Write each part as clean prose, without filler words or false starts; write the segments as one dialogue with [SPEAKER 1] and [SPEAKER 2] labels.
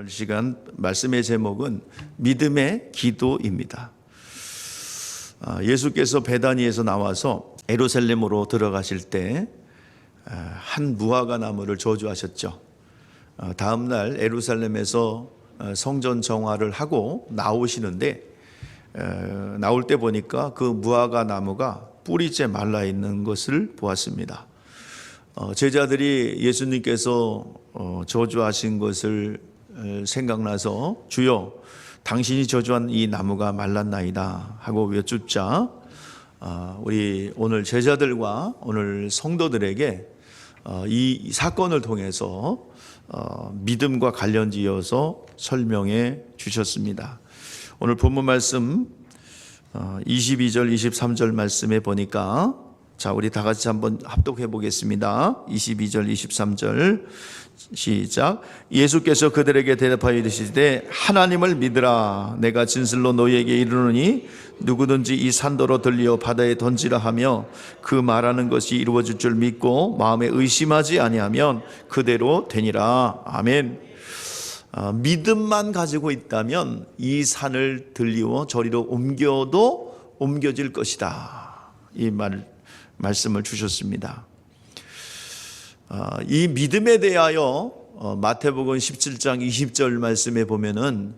[SPEAKER 1] 오늘 시간 말씀의 제목은 믿음의 기도입니다. 예수께서 베다니에서 나와서 예루살렘으로 들어가실 때 한 무화과 나무를 저주하셨죠. 다음 날 예루살렘에서 성전 정화를 하고 나오시는데 나올 때 보니까 그 무화과 나무가 뿌리째 말라 있는 것을 보았습니다. 제자들이 예수님께서 저주하신 것을 생각나서 주여 당신이 저주한 이 나무가 말랐나이다 하고 여쭙자 우리 오늘 제자들과 오늘 성도들에게 이 사건을 통해서 믿음과 관련지어서 설명해 주셨습니다. 오늘 본문 말씀 22절 23절 말씀에 보니까 자, 우리 다 같이 한번 합독해 보겠습니다. 22절 23절 시작. 예수께서 그들에게 대답하여 이르시되 하나님을 믿으라. 내가 진실로 너희에게 이르노니 누구든지 이 산더러 들리어 바다에 던지라 하며 그 말하는 것이 이루어질 줄 믿고 마음에 의심하지 아니하면 그대로 되니라. 아멘. 믿음만 가지고 있다면 이 산을 들리워 저리로 옮겨도 옮겨질 것이다. 이 말씀을 주셨습니다. 이 믿음에 대하여 마태복음 17장 20절 말씀에 보면은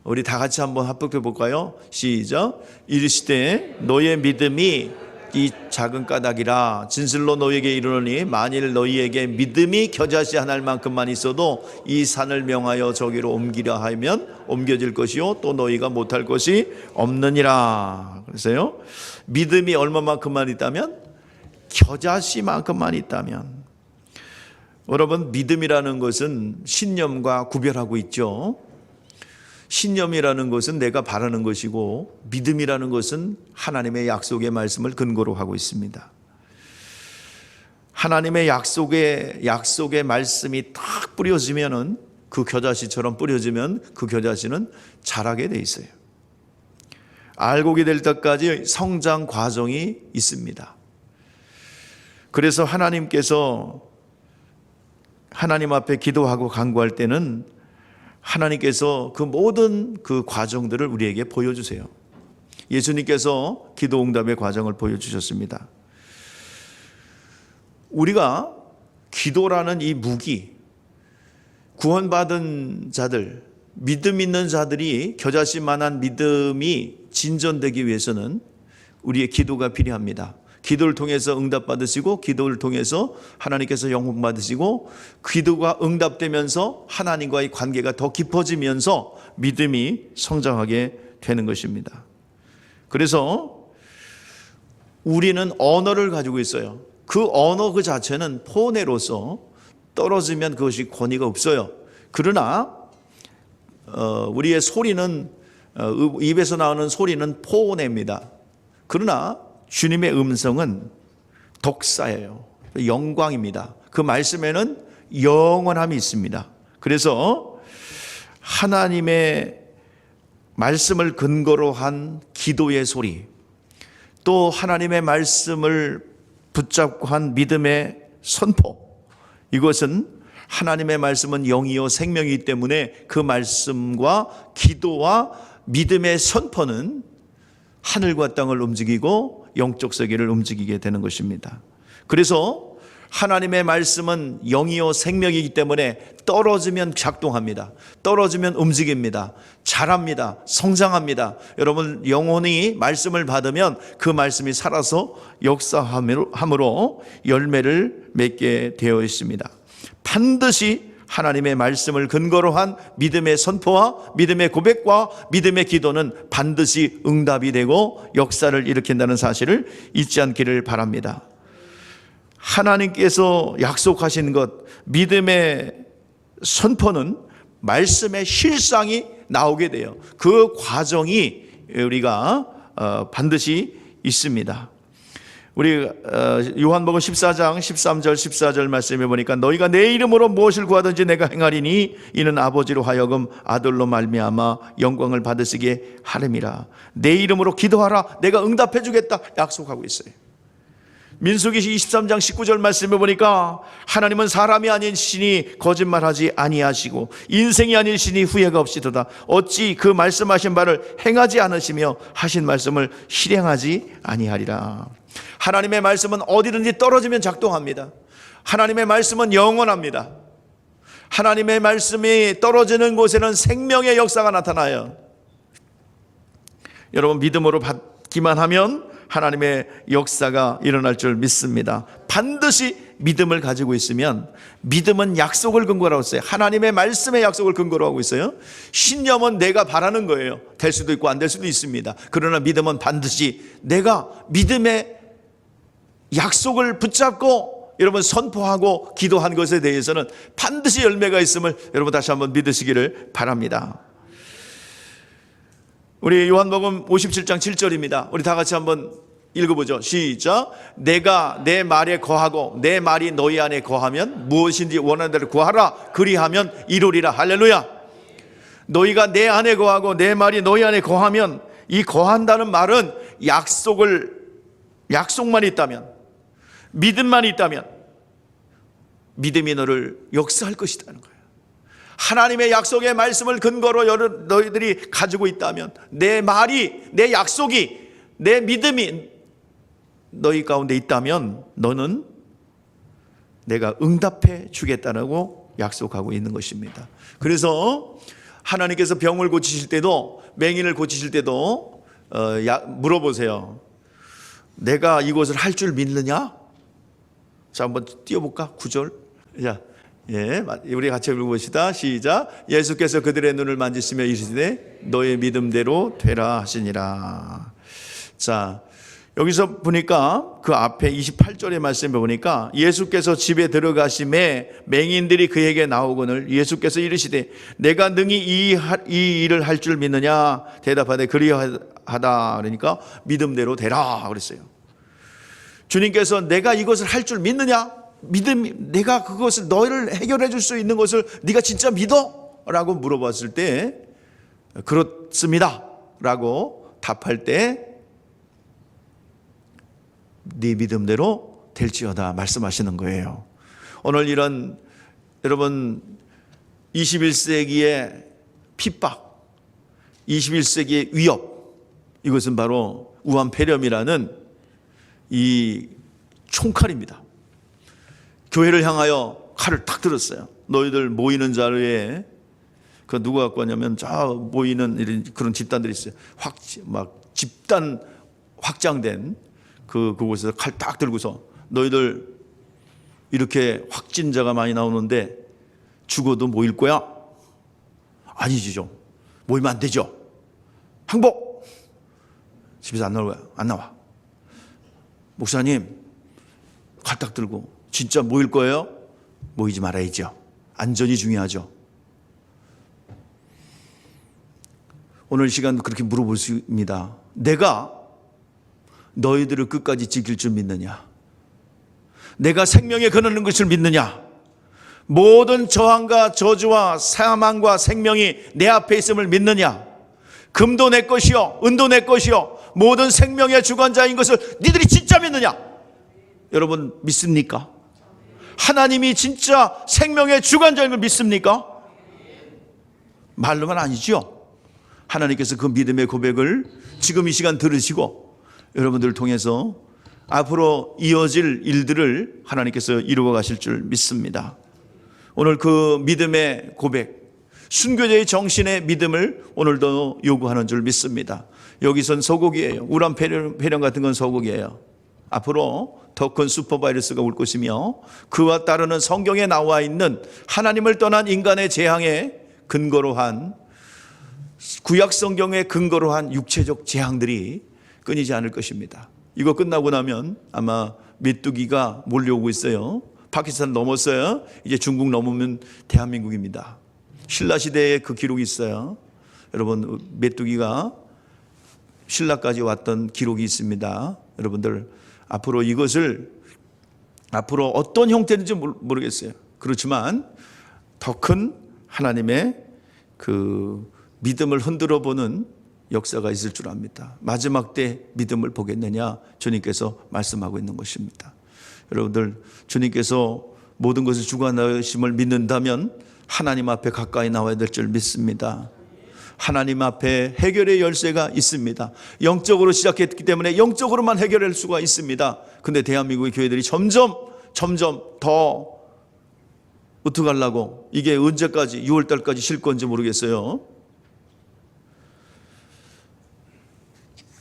[SPEAKER 1] 우리 다 같이 한번 합독해 볼까요? 시작. 이르시되 너의 믿음이 이 작은 까닭이라 진실로 너희에게 이르노니 만일 너희에게 믿음이 겨자씨 한 알만큼만 있어도 이 산을 명하여 저기로 옮기려 하면 옮겨질 것이요 또 너희가 못할 것이 없느니라. 그래서요 믿음이 얼마만큼만 있다면 겨자씨만큼만 있다면. 여러분 믿음이라는 것은 신념과 구별하고 있죠. 신념이라는 것은 내가 바라는 것이고 믿음이라는 것은 하나님의 약속의 말씀을 근거로 하고 있습니다. 하나님의 약속의 말씀이 탁 뿌려지면은 그 겨자씨처럼 뿌려지면 그 겨자씨는 자라게 돼 있어요. 알곡이 될 때까지 성장 과정이 있습니다. 그래서 하나님께서 하나님 앞에 기도하고 간구할 때는 하나님께서 그 모든 그 과정들을 우리에게 보여주세요. 예수님께서 기도 응답의 과정을 보여주셨습니다. 우리가 기도라는 이 무기, 구원받은 자들, 믿음 있는 자들이 겨자씨만한 믿음이 진전되기 위해서는 우리의 기도가 필요합니다. 기도를 통해서 응답받으시고 기도를 통해서 하나님께서 영광받으시고 기도가 응답되면서 하나님과의 관계가 더 깊어지면서 믿음이 성장하게 되는 것입니다. 그래서 우리는 언어를 가지고 있어요. 그 언어 그 자체는 포내로서 떨어지면 그것이 권위가 없어요. 그러나 우리의 소리는 입에서 나오는 소리는 포내입니다. 그러나 주님의 음성은 독사예요. 영광입니다. 그 말씀에는 영원함이 있습니다. 그래서 하나님의 말씀을 근거로 한 기도의 소리, 또 하나님의 말씀을 붙잡고 한 믿음의 선포, 이것은 하나님의 말씀은 영이요 생명이기 때문에 그 말씀과 기도와 믿음의 선포는 하늘과 땅을 움직이고 영적 세계를 움직이게 되는 것입니다. 그래서 하나님의 말씀은 영이요 생명이기 때문에 떨어지면 작동합니다. 떨어지면 움직입니다. 자랍니다. 성장합니다. 여러분 영혼이 말씀을 받으면 그 말씀이 살아서 역사함으로 열매를 맺게 되어 있습니다. 반드시 하나님의 말씀을 근거로 한 믿음의 선포와 믿음의 고백과 믿음의 기도는 반드시 응답이 되고 역사를 일으킨다는 사실을 잊지 않기를 바랍니다. 하나님께서 약속하신 것, 믿음의 선포는 말씀의 실상이 나오게 돼요. 그 과정이 우리가 반드시 있습니다. 우리 요한복음 14장 13절 14절 말씀해 보니까 너희가 내 이름으로 무엇을 구하든지 내가 행하리니 이는 아버지로 하여금 아들로 말미암아 영광을 받으시게 하름이라. 내 이름으로 기도하라 내가 응답해 주겠다 약속하고 있어요. 민수기 23장 19절 말씀에 보니까 하나님은 사람이 아닌 신이 거짓말하지 아니하시고 인생이 아닌 신이 후회가 없이도다. 어찌 그 말씀하신 바를 행하지 않으시며 하신 말씀을 실행하지 아니하리라. 하나님의 말씀은 어디든지 떨어지면 작동합니다. 하나님의 말씀은 영원합니다. 하나님의 말씀이 떨어지는 곳에는 생명의 역사가 나타나요. 여러분, 믿음으로 받기만 하면 하나님의 역사가 일어날 줄 믿습니다. 반드시 믿음을 가지고 있으면, 믿음은 약속을 근거로 하고 있어요. 하나님의 말씀의 약속을 근거로 하고 있어요. 신념은 내가 바라는 거예요. 될 수도 있고 안 될 수도 있습니다. 그러나 믿음은 반드시 내가 믿음의 약속을 붙잡고 여러분 선포하고 기도한 것에 대해서는 반드시 열매가 있음을 여러분 다시 한번 믿으시기를 바랍니다. 우리 요한복음 57장 7절입니다. 우리 다 같이 한번 읽어보죠. 시작. 내가 내 말에 거하고 내 말이 너희 안에 거하면 무엇인지 원하는 대로 구하라. 그리하면 이루리라. 할렐루야. 너희가 내 안에 거하고 내 말이 너희 안에 거하면, 이 거한다는 말은 약속만 있다면, 믿음만 있다면 믿음이 너를 역사할 것이라는 거예요. 하나님의 약속의 말씀을 근거로 너희들이 가지고 있다면, 내 말이, 내 약속이, 내 믿음이 너희 가운데 있다면 너는 내가 응답해 주겠다라고 약속하고 있는 것입니다. 그래서 하나님께서 병을 고치실 때도, 맹인을 고치실 때도 물어보세요. 내가 이것을 할 줄 믿느냐? 자, 한번 띄워볼까? 9절. 자, 예, 우리 같이 읽어봅시다. 시작. 예수께서 그들의 눈을 만지시며 이르시되 너의 믿음대로 되라 하시니라. 자, 여기서 보니까 그 앞에 28절의 말씀에 보니까 예수께서 집에 들어가심에 맹인들이 그에게 나오거늘 예수께서 이르시되 내가 능히 이 일을 할 줄 믿느냐? 대답하되 그리하다. 그러니까 믿음대로 되라 그랬어요. 주님께서 내가 이것을 할 줄 믿느냐? 내가 그것을 너희를 해결해 줄 수 있는 것을 네가 진짜 믿어? 라고 물어봤을 때 그렇습니다 라고 답할 때 네 믿음대로 될지어다 말씀하시는 거예요. 오늘 이런 여러분 21세기의 핍박, 21세기의 위협, 이것은 바로 우한폐렴이라는 이 총칼입니다. 교회를 향하여 칼을 탁 들었어요. 너희들 모이는 자리에 그 누가 갖고 왔냐면 저 모이는 이런 그런 집단들이 있어요. 집단 확장된 그곳에서 칼 딱 들고서 너희들 이렇게 확진자가 많이 나오는데 죽어도 모일 거야? 아니죠. 모이면 안 되죠. 항복. 집에서 안 나올 거야. 안 나와. 목사님 칼 딱 들고 진짜 모일 거예요? 모이지 말아야죠. 안전이 중요하죠. 오늘 시간도 그렇게 물어볼 수 있습니다. 내가 너희들을 끝까지 지킬 줄 믿느냐? 내가 생명에 거느는 것을 믿느냐? 모든 저항과 저주와 사망과 생명이 내 앞에 있음을 믿느냐? 금도 내 것이요 은도 내 것이요 모든 생명의 주관자인 것을 니들이 진짜 믿느냐? 여러분 믿습니까? 하나님이 진짜 생명의 주관자인 걸 믿습니까? 말로만 아니죠. 하나님께서 그 믿음의 고백을 지금 이 시간 들으시고 여러분들을 통해서 앞으로 이어질 일들을 하나님께서 이루어 가실 줄 믿습니다. 오늘 그 믿음의 고백, 순교자의 정신의 믿음을 오늘도 요구하는 줄 믿습니다. 여기선 소고기예요. 우란 폐렴 같은 건 소고기예요. 앞으로 더 큰 슈퍼바이러스가 올 것이며 그와 따르는 성경에 나와 있는 하나님을 떠난 인간의 재앙에 근거로 한, 구약 성경에 근거로 한 육체적 재앙들이 끊이지 않을 것입니다. 이거 끝나고 나면 아마 메뚜기가 몰려오고 있어요. 파키스탄 넘었어요. 이제 중국 넘으면 대한민국입니다. 신라시대에 그 기록이 있어요. 여러분 메뚜기가 신라까지 왔던 기록이 있습니다. 여러분들 앞으로 이것을 앞으로 어떤 형태인지 모르겠어요. 그렇지만 더 큰 하나님의 그 믿음을 흔들어 보는 역사가 있을 줄 압니다. 마지막 때 믿음을 보겠느냐 주님께서 말씀하고 있는 것입니다. 여러분들 주님께서 모든 것을 주관하심을 믿는다면 하나님 앞에 가까이 나와야 될 줄 믿습니다. 하나님 앞에 해결의 열쇠가 있습니다. 영적으로 시작했기 때문에 영적으로만 해결할 수가 있습니다. 근데 대한민국의 교회들이 점점 더 어떡하려고, 이게 언제까지 6월달까지 쉴 건지 모르겠어요.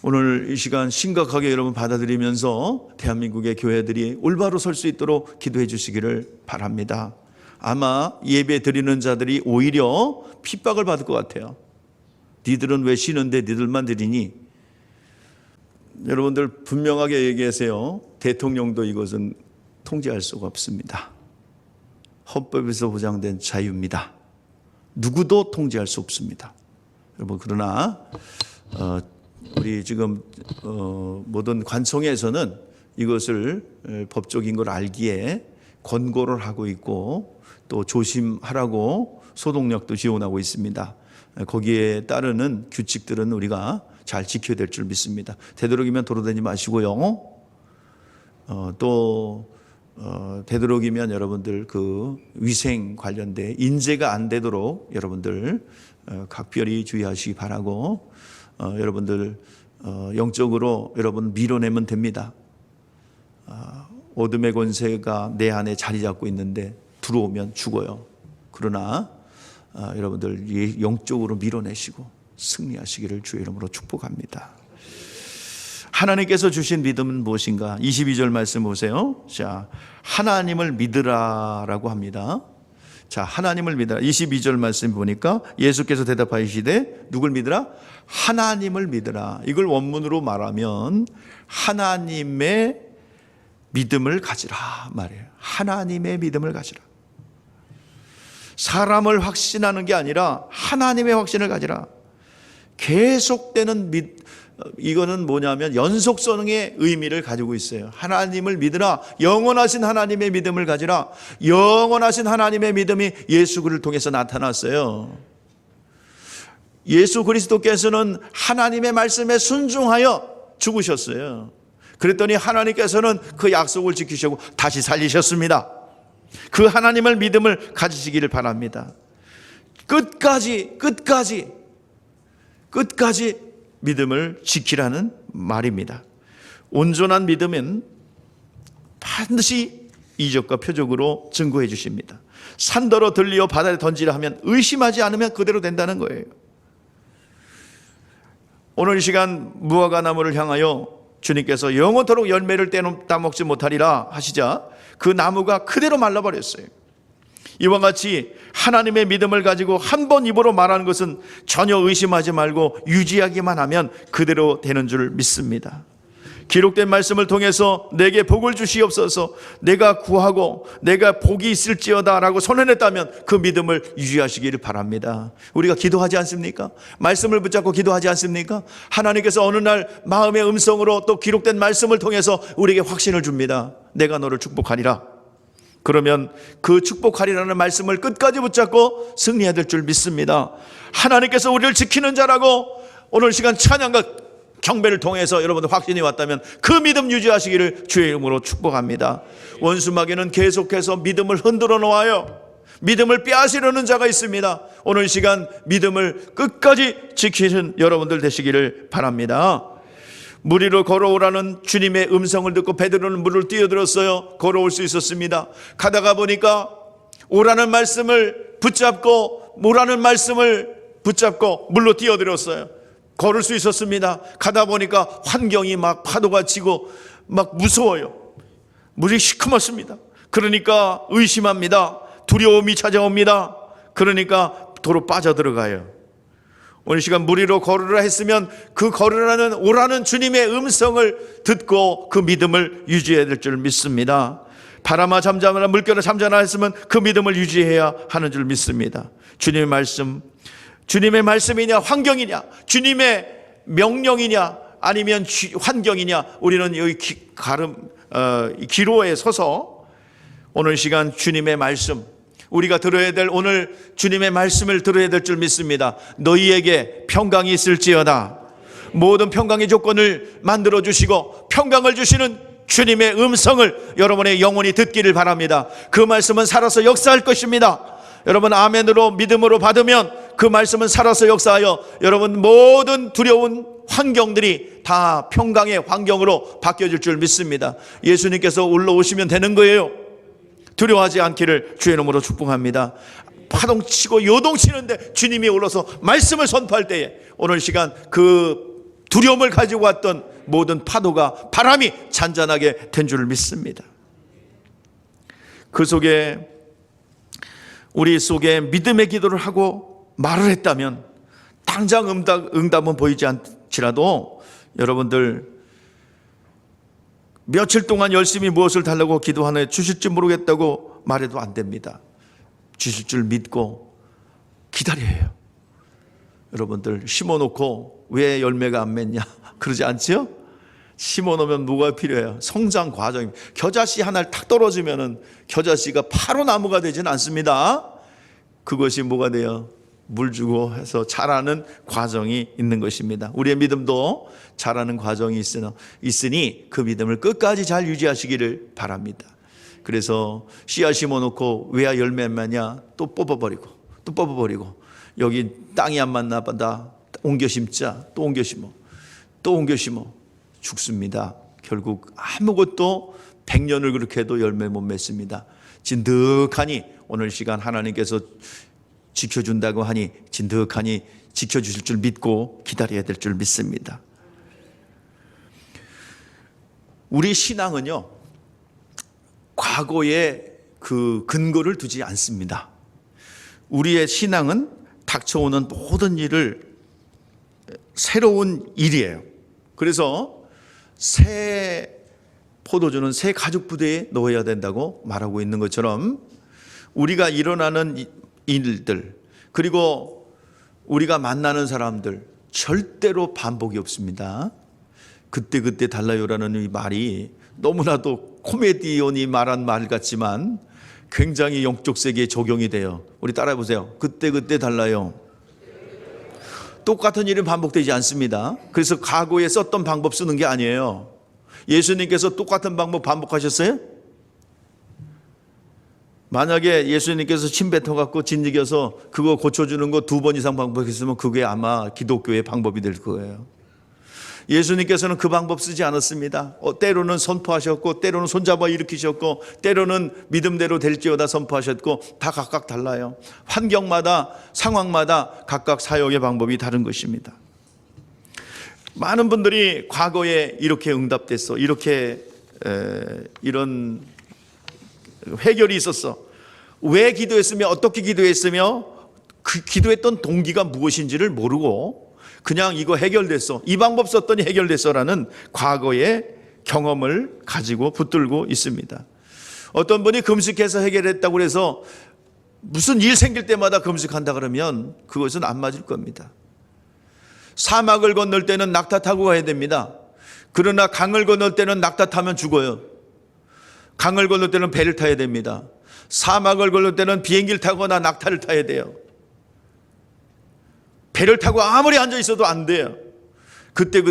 [SPEAKER 1] 오늘 이 시간 심각하게 여러분 받아들이면서 대한민국의 교회들이 올바로 설 수 있도록 기도해 주시기를 바랍니다. 아마 예배 드리는 자들이 오히려 핍박을 받을 것 같아요. 니들은 왜 쉬는데 니들만 드리니? 여러분들 분명하게 얘기하세요. 대통령도 이것은 통제할 수가 없습니다. 헌법에서 보장된 자유입니다. 누구도 통제할 수 없습니다. 여러분, 그러나 우리 지금 모든 관청에서는 이것을 법적인 걸 알기에 권고를 하고 있고 또 조심하라고 소독력도 지원하고 있습니다. 거기에 따르는 규칙들은 우리가 잘 지켜야 될 줄 믿습니다. 되도록이면 돌아다니지 마시고요. 되도록이면 여러분들 그 위생 관련된 인재가 안 되도록 여러분들 각별히 주의하시기 바라고, 여러분들 영적으로 여러분 밀어내면 됩니다. 어둠의 권세가 내 안에 자리 잡고 있는데 들어오면 죽어요. 그러나 여러분들 영적으로 밀어내시고 승리하시기를 주의 이름으로 축복합니다. 하나님께서 주신 믿음은 무엇인가? 22절 말씀 보세요. 자, 하나님을 믿으라라고 합니다. 자, 하나님을 믿으라. 22절 말씀 보니까 예수께서 대답하시되 누굴 믿으라? 하나님을 믿으라. 이걸 원문으로 말하면 하나님의 믿음을 가지라 말이에요. 하나님의 믿음을 가지라. 사람을 확신하는 게 아니라 하나님의 확신을 가지라. 계속되는 이거는 뭐냐면 연속성의 의미를 가지고 있어요. 하나님을 믿으라. 영원하신 하나님의 믿음을 가지라. 영원하신 하나님의 믿음이 예수 그리스도를 통해서 나타났어요. 예수 그리스도께서는 하나님의 말씀에 순종하여 죽으셨어요. 그랬더니 하나님께서는 그 약속을 지키시고 다시 살리셨습니다. 그 하나님을 믿음을 가지시기를 바랍니다. 끝까지 믿음을 지키라는 말입니다. 온전한 믿음은 반드시 이적과 표적으로 증거해 주십니다. 산더러 들리어 바다에 던지라 하면 의심하지 않으면 그대로 된다는 거예요. 오늘 이 시간 무화과 나무를 향하여 주님께서 영원토록 열매를 따먹지 못하리라 하시자 그 나무가 그대로 말라버렸어요. 이와 같이 하나님의 믿음을 가지고 한 번 입으로 말하는 것은 전혀 의심하지 말고 유지하기만 하면 그대로 되는 줄 믿습니다. 기록된 말씀을 통해서 내게 복을 주시옵소서, 내가 구하고 내가 복이 있을지어다 라고 선언했다면 그 믿음을 유지하시기를 바랍니다. 우리가 기도하지 않습니까? 말씀을 붙잡고 기도하지 않습니까? 하나님께서 어느 날 마음의 음성으로 또 기록된 말씀을 통해서 우리에게 확신을 줍니다. 내가 너를 축복하리라. 그러면 그 축복하리라는 말씀을 끝까지 붙잡고 승리해야 될 줄 믿습니다. 하나님께서 우리를 지키는 자라고 오늘 시간 찬양과 경배를 통해서 여러분들 확신이 왔다면 그 믿음 유지하시기를 주의 이름으로 축복합니다. 원수마귀는 계속해서 믿음을 흔들어 놓아요. 믿음을 빼앗으려는 자가 있습니다. 오늘 시간 믿음을 끝까지 지키는 여러분들 되시기를 바랍니다. 물 위로 걸어오라는 주님의 음성을 듣고 베드로는 물을 뛰어들었어요. 걸어올 수 있었습니다. 가다가 보니까 오라는 말씀을 붙잡고 물로 뛰어들었어요. 걸을 수 있었습니다. 가다 보니까 환경이 막 파도가 치고 막 무서워요. 물이 시커멓습니다. 그러니까 의심합니다. 두려움이 찾아옵니다. 그러니까 도로 빠져들어가요. 오늘 시간 물 위로 걸으라 했으면 그 걸으라는 오라는 주님의 음성을 듣고 그 믿음을 유지해야 될 줄 믿습니다. 바람아 잠잠하라, 물결아 잠잠하라 했으면 그 믿음을 유지해야 하는 줄 믿습니다. 주님의 말씀이냐 환경이냐, 주님의 명령이냐 아니면 환경이냐, 우리는 여기 기로에 서서 오늘 시간 주님의 말씀, 우리가 들어야 될 오늘 주님의 말씀을 들어야 될 줄 믿습니다. 너희에게 평강이 있을지어다. 모든 평강의 조건을 만들어 주시고 평강을 주시는 주님의 음성을 여러분의 영혼이 듣기를 바랍니다. 그 말씀은 살아서 역사할 것입니다. 여러분 아멘으로 믿음으로 받으면 그 말씀은 살아서 역사하여 여러분 모든 두려운 환경들이 다 평강의 환경으로 바뀌어질 줄 믿습니다. 예수님께서 올라오시면 되는 거예요. 두려워하지 않기를 주의 이름으로 축복합니다. 파동치고 요동치는데 주님이 올라서 말씀을 선포할 때에 오늘 시간 그 두려움을 가지고 왔던 모든 파도가 바람이 잔잔하게 된 줄 믿습니다. 그 속에 우리 속에 믿음의 기도를 하고 말을 했다면 당장 응답은 보이지 않지라도 여러분들 며칠 동안 열심히 무엇을 달라고 기도하네 주실지 모르겠다고 말해도 안 됩니다. 주실 줄 믿고 기다려야 해요. 여러분들 심어놓고 왜 열매가 안 맺냐 그러지 않지요? 심어놓으면 뭐가 필요해요? 성장 과정입니다. 겨자씨 하나를 탁 떨어지면은 겨자씨가 바로 나무가 되지는 않습니다. 그것이 뭐가 돼요? 물 주고 해서 자라는 과정이 있는 것입니다. 우리의 믿음도 자라는 과정이 있으니 그 믿음을 끝까지 잘 유지하시기를 바랍니다. 그래서 씨앗 심어놓고 왜야 열매 안 맺냐? 또 뽑아버리고 여기 땅이 안 맞나 보다 옮겨 심자 또 옮겨 심어 죽습니다. 결국 아무것도 100년을 그렇게 해도 열매 못 맺습니다. 진득하니 오늘 시간 하나님께서 지켜준다고 하니 진득하니 지켜주실 줄 믿고 기다려야 될 줄 믿습니다. 우리 신앙은요 과거에 그 근거를 두지 않습니다. 우리의 신앙은 닥쳐오는 모든 일을 새로운 일이에요. 그래서 새 포도주는 새 가죽 부대에 넣어야 된다고 말하고 있는 것처럼 우리가 일어나는 일들 그리고 우리가 만나는 사람들 절대로 반복이 없습니다. 그때 달라요라는 이 말이 너무나도 코미디언이 말한 말 같지만 굉장히 영적 세계에 적용이 돼요. 우리 따라해 보세요. 그때 달라요. 똑같은 일은 반복되지 않습니다. 그래서 과거에 썼던 방법 쓰는 게 아니에요. 예수님께서 똑같은 방법 반복하셨어요? 만약에 예수님께서 침 뱉어갖고 진흙여서 그거 고쳐주는 거 2번 이상 반복했으면 그게 아마 기독교의 방법이 될 거예요. 예수님께서는 그 방법 쓰지 않았습니다. 때로는 선포하셨고 때로는 손잡아 일으키셨고 때로는 믿음대로 될지어다 선포하셨고 다 각각 달라요. 환경마다 상황마다 각각 사역의 방법이 다른 것입니다. 많은 분들이 과거에 이렇게 응답됐어 이렇게 이런 해결이 있었어 왜 기도했으며 어떻게 기도했으며 그 기도했던 동기가 무엇인지를 모르고 그냥 이거 해결됐어 이 방법 썼더니 해결됐어라는 과거의 경험을 가지고 붙들고 있습니다. 어떤 분이 금식해서 해결했다고 해서 무슨 일 생길 때마다 금식한다 그러면 그것은 안 맞을 겁니다. 사막을 건널 때는 낙타 타고 가야 됩니다. 그러나 강을 건널 때는 낙타 타면 죽어요. 강을 건널 때는 배를 타야 됩니다. 사막을 건널 때는 비행기를 타거나 낙타를 타야 돼요. 배를 타고 아무리 앉아 있어도 안 돼요. 그때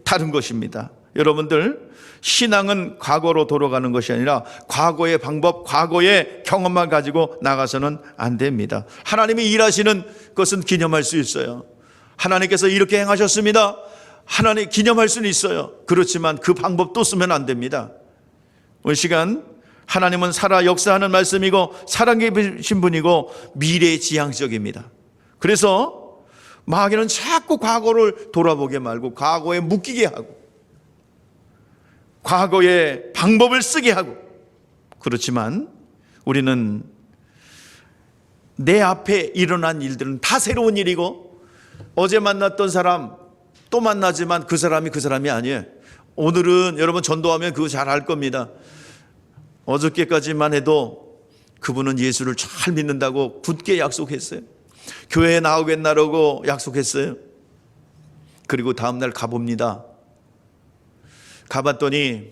[SPEAKER 1] 다른 것입니다. 여러분들 신앙은 과거로 돌아가는 것이 아니라 과거의 방법, 과거의 경험만 가지고 나가서는 안 됩니다. 하나님이 일하시는 것은 기념할 수 있어요. 하나님께서 이렇게 행하셨습니다. 하나님 기념할 수는 있어요. 그렇지만 그 방법도 쓰면 안 됩니다. 오늘 시간 하나님은 살아 역사하는 말씀이고 살아계신 분이고 미래지향적입니다. 그래서 마귀는 자꾸 과거를 돌아보게 말고 과거에 묶이게 하고 과거의 방법을 쓰게 하고 그렇지만 우리는 내 앞에 일어난 일들은 다 새로운 일이고 어제 만났던 사람 또 만나지만 그 사람이 아니에요. 오늘은 여러분 전도하면 그거 잘 알 겁니다. 어저께까지만 해도 그분은 예수를 잘 믿는다고 굳게 약속했어요. 교회에 나오겠나라고 약속했어요. 그리고 다음날 가봅니다. 가봤더니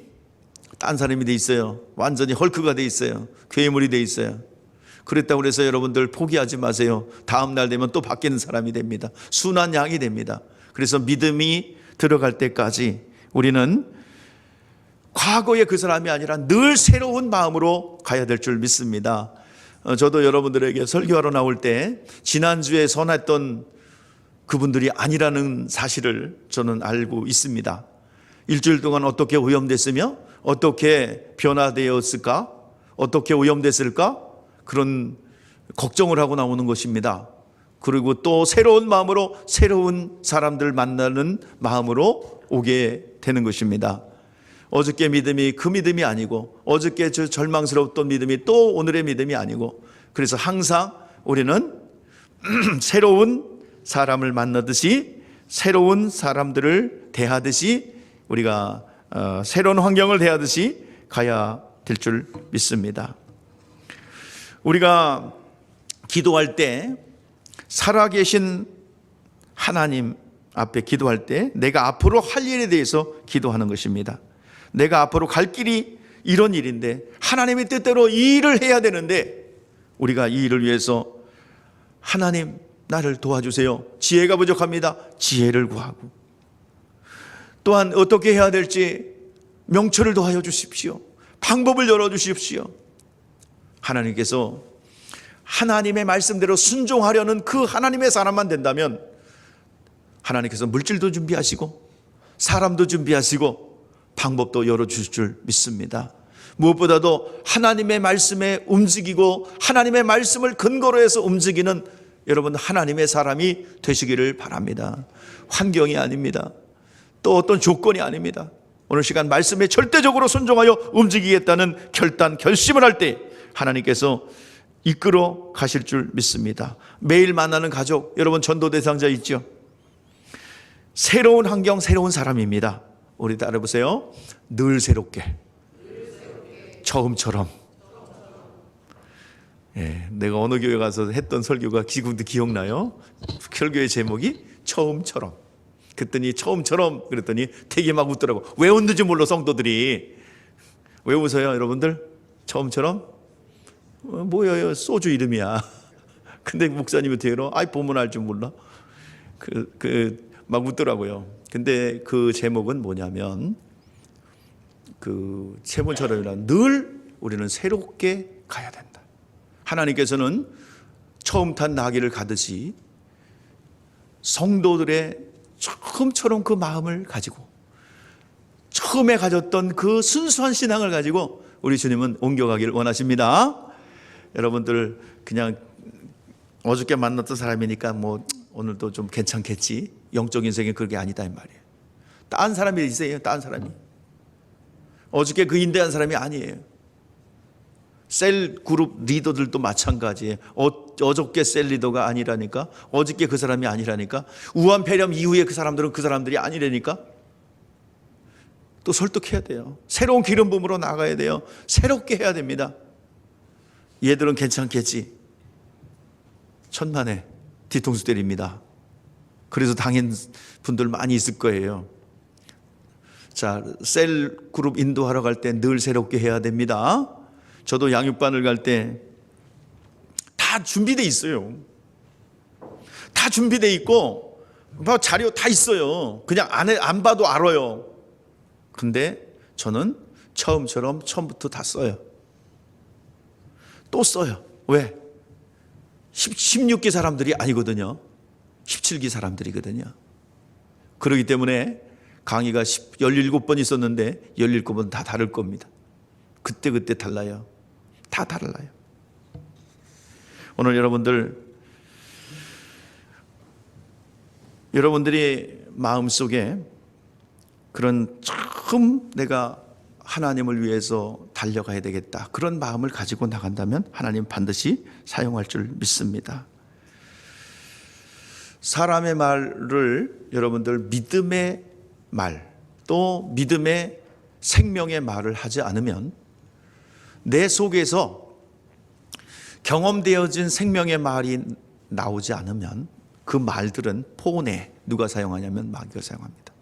[SPEAKER 1] 딴 사람이 돼 있어요. 완전히 헐크가 돼 있어요. 괴물이 돼 있어요. 그랬다고 해서 여러분들 포기하지 마세요. 다음날 되면 또 바뀌는 사람이 됩니다. 순한 양이 됩니다. 그래서 믿음이 들어갈 때까지 우리는 과거의 그 사람이 아니라 늘 새로운 마음으로 가야 될 줄 믿습니다. 저도 여러분들에게 설교하러 나올 때 지난주에 선했던 그분들이 아니라는 사실을 저는 알고 있습니다. 일주일 동안 어떻게 오염됐으며 어떻게 변화되었을까? 어떻게 오염됐을까? 그런 걱정을 하고 나오는 것입니다. 그리고 또 새로운 마음으로 새로운 사람들 만나는 마음으로 오게 되는 것입니다. 어저께 믿음이 그 믿음이 아니고 어저께 저 절망스러웠던 믿음이 또 오늘의 믿음이 아니고, 그래서 항상 우리는 새로운 사람을 만나듯이 새로운 사람들을 대하듯이 우리가 새로운 환경을 대하듯이 가야 될 줄 믿습니다. 우리가 기도할 때 살아계신 하나님 앞에 기도할 때 내가 앞으로 할 일에 대해서 기도하는 것입니다. 내가 앞으로 갈 길이 이런 일인데 하나님의 뜻대로 이 일을 해야 되는데 우리가 이 일을 위해서 하나님 나를 도와주세요. 지혜가 부족합니다. 지혜를 구하고, 또한 어떻게 해야 될지 명철을 더하여 주십시오. 방법을 열어주십시오. 하나님께서 하나님의 말씀대로 순종하려는 그 하나님의 사람만 된다면 하나님께서 물질도 준비하시고 사람도 준비하시고 방법도 열어주실 줄 믿습니다. 무엇보다도 하나님의 말씀에 움직이고 하나님의 말씀을 근거로 해서 움직이는 여러분 하나님의 사람이 되시기를 바랍니다. 환경이 아닙니다. 또 어떤 조건이 아닙니다. 오늘 시간 말씀에 절대적으로 순종하여 움직이겠다는 결단, 결심을 할 때 하나님께서 이끌어 가실 줄 믿습니다. 매일 만나는 가족, 여러분 전도 대상자 있죠? 새로운 환경, 새로운 사람입니다. 우리 따라해보세요. 늘 새롭게. 처음처럼. 예, 내가 어느 교회 가서 했던 설교가 지금도 기억나요? 설교의 제목이 처음처럼. 그랬더니 처음처럼 그랬더니 되게 막 웃더라고. 왜 웃는지 몰라 성도들이. 왜 웃어요 여러분들? 처음처럼? 뭐예요? 소주 이름이야. 근데 목사님이 되러 아이 보면 알 줄 몰라. 막 웃더라고요. 근데 그 제목은 뭐냐면 그 처음처럼이란 늘 우리는 새롭게 가야 된다. 하나님께서는 처음 탄 나귀를 가듯이 성도들의 처음처럼 그 마음을 가지고 처음에 가졌던 그 순수한 신앙을 가지고 우리 주님은 옮겨가기를 원하십니다. 여러분들 그냥 어저께 만났던 사람이니까 뭐 오늘도 좀 괜찮겠지. 영적 인생이 그게 아니다 이 말이에요. 딴 사람이 있어요. 딴 사람이. 어저께 그 인대한 사람이 아니에요. 셀 그룹 리더들도 마찬가지예요. 어저께 셀 리더가 아니라니까. 어저께 그 사람이 아니라니까. 우한 폐렴 이후에 그 사람들은 그 사람들이 아니라니까. 또 설득해야 돼요. 새로운 기름 부음으로 나가야 돼요. 새롭게 해야 됩니다. 얘들은 괜찮겠지. 천만에 뒤통수 때립니다. 그래서 당인 분들 많이 있을 거예요. 자, 셀 그룹 인도하러 갈 때 늘 새롭게 해야 됩니다. 저도 양육반을 갈 때 다 준비돼 있어요. 다 준비돼 있고 자료 다 있어요. 그냥 안 봐도 알아요. 근데 저는 처음처럼 처음부터 다 써요. 또 써요. 왜? 16기 사람들이 아니거든요. 17기 사람들이거든요. 그렇기 때문에 강의가 17번 있었는데 17번 다 다를 겁니다. 그때 달라요. 다 달라요. 오늘 여러분들이 마음속에 그런 처음 내가 하나님을 위해서 달려가야 되겠다. 그런 마음을 가지고 나간다면 하나님 반드시 사용할 줄 믿습니다. 사람의 말을 여러분들 믿음의 말, 또 믿음의 생명의 말을 하지 않으면 내 속에서 경험되어진 생명의 말이 나오지 않으면 그 말들은 포내, 누가 사용하냐면 마귀가 사용합니다.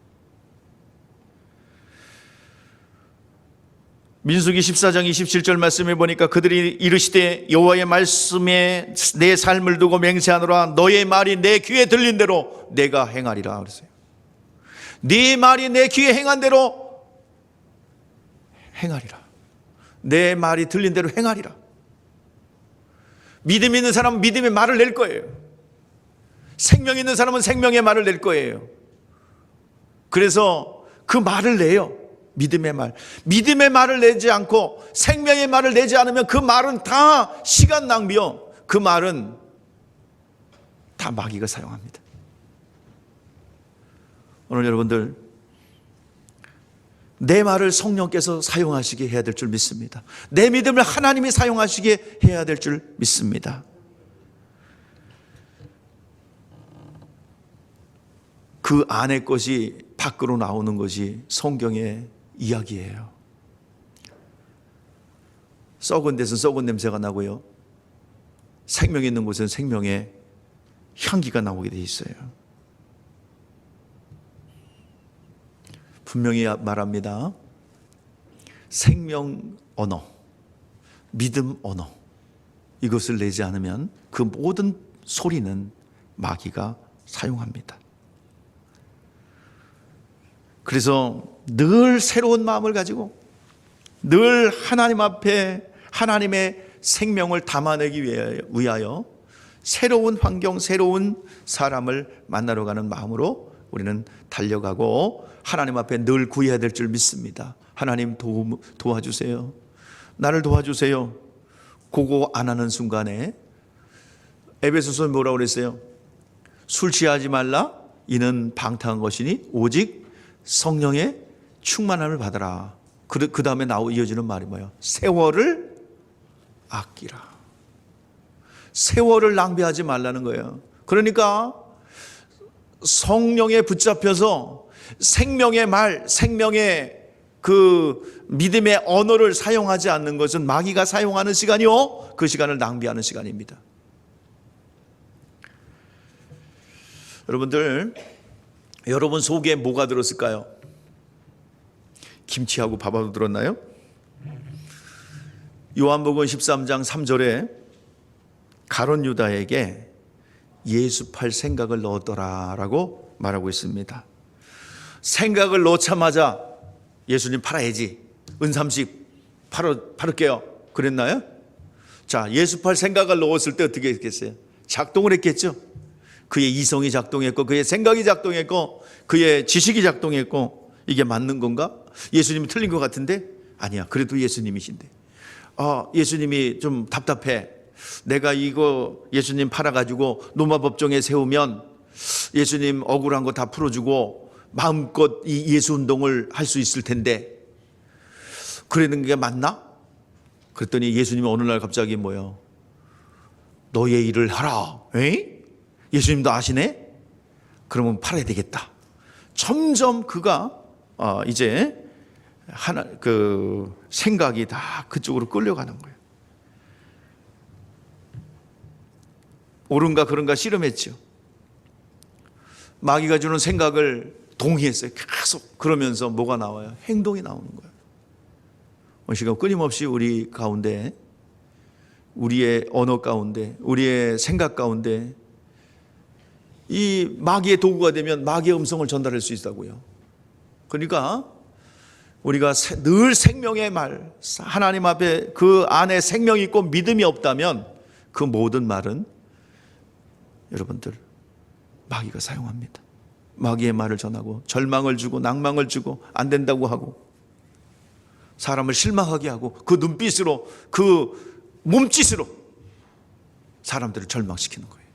[SPEAKER 1] 민수기 14장 27절 말씀에 보니까 그들이 이르시되 여호와의 말씀에 내 삶을 두고 맹세하노라. 너의 말이 내 귀에 들린 대로 내가 행하리라 그랬어요. 네 말이 내 귀에 행한 대로 행하리라. 내 말이 들린 대로 행하리라. 믿음 있는 사람은 믿음의 말을 낼 거예요. 생명 있는 사람은 생명의 말을 낼 거예요. 그래서 그 말을 내요. 믿음의 말. 믿음의 말을 내지 않고 생명의 말을 내지 않으면 그 말은 다 시간 낭비요. 그 말은 다 마귀가 사용합니다. 오늘 여러분들, 내 말을 성령께서 사용하시게 해야 될 줄 믿습니다. 내 믿음을 하나님이 사용하시게 해야 될 줄 믿습니다. 그 안의 것이 밖으로 나오는 것이 성경의 이야기예요. 썩은 데서는 썩은 냄새가 나고요, 생명 있는 곳은 생명의 향기가 나오게 돼 있어요. 분명히 말합니다. 생명 언어, 믿음 언어, 이것을 내지 않으면 그 모든 소리는 마귀가 사용합니다. 그래서 늘 새로운 마음을 가지고 늘 하나님 앞에 하나님의 생명을 담아내기 위하여 새로운 환경, 새로운 사람을 만나러 가는 마음으로 우리는 달려가고 하나님 앞에 늘 구해야 될 줄 믿습니다. 하나님 도와주세요. 나를 도와주세요. 그거 안 하는 순간에 에베소서 뭐라고 그랬어요? 술 취하지 말라. 이는 방탕한 것이니 오직 성령의 충만함을 받아라. 그 다음에 이어지는 말이 뭐예요? 세월을 아끼라. 세월을 낭비하지 말라는 거예요. 그러니까 성령에 붙잡혀서 생명의 말, 생명의 그 믿음의 언어를 사용하지 않는 것은 마귀가 사용하는 시간이요, 그 시간을 낭비하는 시간입니다. 여러분들, 여러분 속에 뭐가 들었을까요? 김치하고 밥하고 들었나요? 요한복음 13장 3절에 가룟 유다에게 예수 팔 생각을 넣었더라라고 말하고 있습니다. 생각을 넣자마자 예수님 팔아야지, 은30 팔을게요, 그랬나요? 자, 예수 팔 생각을 넣었을 때 어떻게 했겠어요? 작동을 했겠죠. 그의 이성이 작동했고, 그의 생각이 작동했고, 그의 지식이 작동했고, 이게 맞는 건가? 예수님이 틀린 것 같은데? 아니야, 그래도 예수님이신데. 예수님이 좀 답답해. 내가 이거 예수님 팔아가지고 노마법정에 세우면 예수님 억울한 거 다 풀어주고 마음껏 이 예수 운동을 할 수 있을 텐데, 그러는 게 맞나? 그랬더니 예수님이 어느 날 갑자기 뭐요? 너의 일을 하라. 에이? 예수님도 아시네? 그러면 팔아야 되겠다. 점점 그가 이제 그 생각이 다 그쪽으로 끌려가는 거예요. 옳은가 그런가 씨름했죠. 마귀가 주는 생각을 동의했어요. 계속 그러면서 뭐가 나와요? 행동이 나오는 거예요. 오늘 시간 끊임없이 우리 가운데, 우리의 언어 가운데, 우리의 생각 가운데 이 마귀의 도구가 되면 마귀의 음성을 전달할 수 있다고요. 그러니까 우리가 늘 생명의 말, 하나님 앞에 그 안에 생명이 있고 믿음이 없다면 그 모든 말은 여러분들 마귀가 사용합니다. 마귀의 말을 전하고 절망을 주고 낭망을 주고 안 된다고 하고 사람을 실망하게 하고 그 눈빛으로, 그 몸짓으로 사람들을 절망시키는 거예요.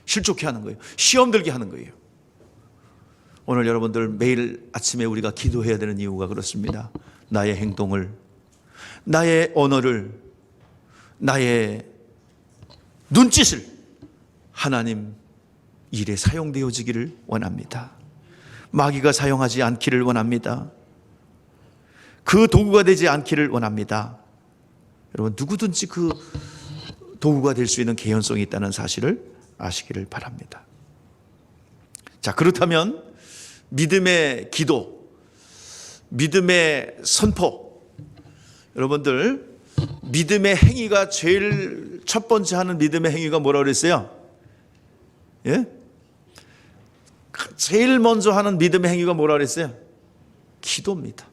[SPEAKER 1] 실족해 하는 거예요. 시험 들게 하는 거예요. 오늘 여러분들 매일 아침에 우리가 기도해야 되는 이유가 그렇습니다. 나의 행동을, 나의 언어를, 나의 눈짓을 하나님 일에 사용되어지기를 원합니다. 마귀가 사용하지 않기를 원합니다. 그 도구가 되지 않기를 원합니다. 여러분, 누구든지 그 도구가 될 수 있는 개연성이 있다는 사실을 아시기를 바랍니다. 자, 그렇다면 믿음의 기도, 믿음의 선포, 여러분들 믿음의 행위가 제일 첫 번째 하는 믿음의 행위가 뭐라고 그랬어요? 예? 제일 먼저 하는 믿음의 행위가 뭐라고 그랬어요? 기도입니다.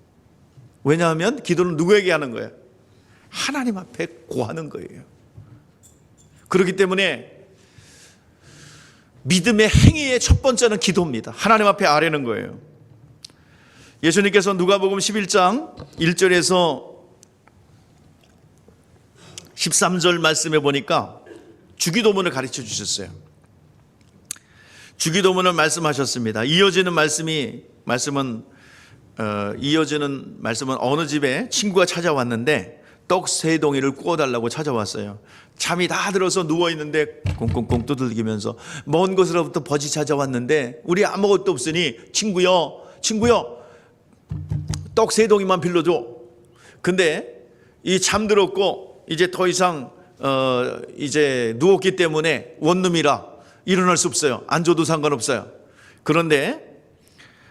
[SPEAKER 1] 왜냐하면 기도는 누구에게 하는 거예요? 하나님 앞에 구하는 거예요. 그렇기 때문에 믿음의 행위의 첫 번째는 기도입니다. 하나님 앞에 아뢰는 거예요. 예수님께서 누가복음 11장 1절에서 13절 말씀에 보니까 주기도문을 가르쳐 주셨어요. 주기도문을 말씀하셨습니다. 이어지는 말씀은 어느 집에 친구가 찾아왔는데 떡 3덩이를 구워달라고 찾아왔어요. 잠이 다 들어서 누워있는데 꽁꽁꽁 두들기면서 먼 곳으로부터 벗이 찾아왔는데 우리 아무것도 없으니 친구여 떡 3덩이만 빌려줘. 근데 이 잠들었고 이제 더 이상 이제 누웠기 때문에 원룸이라 일어날 수 없어요. 안 줘도 상관없어요. 그런데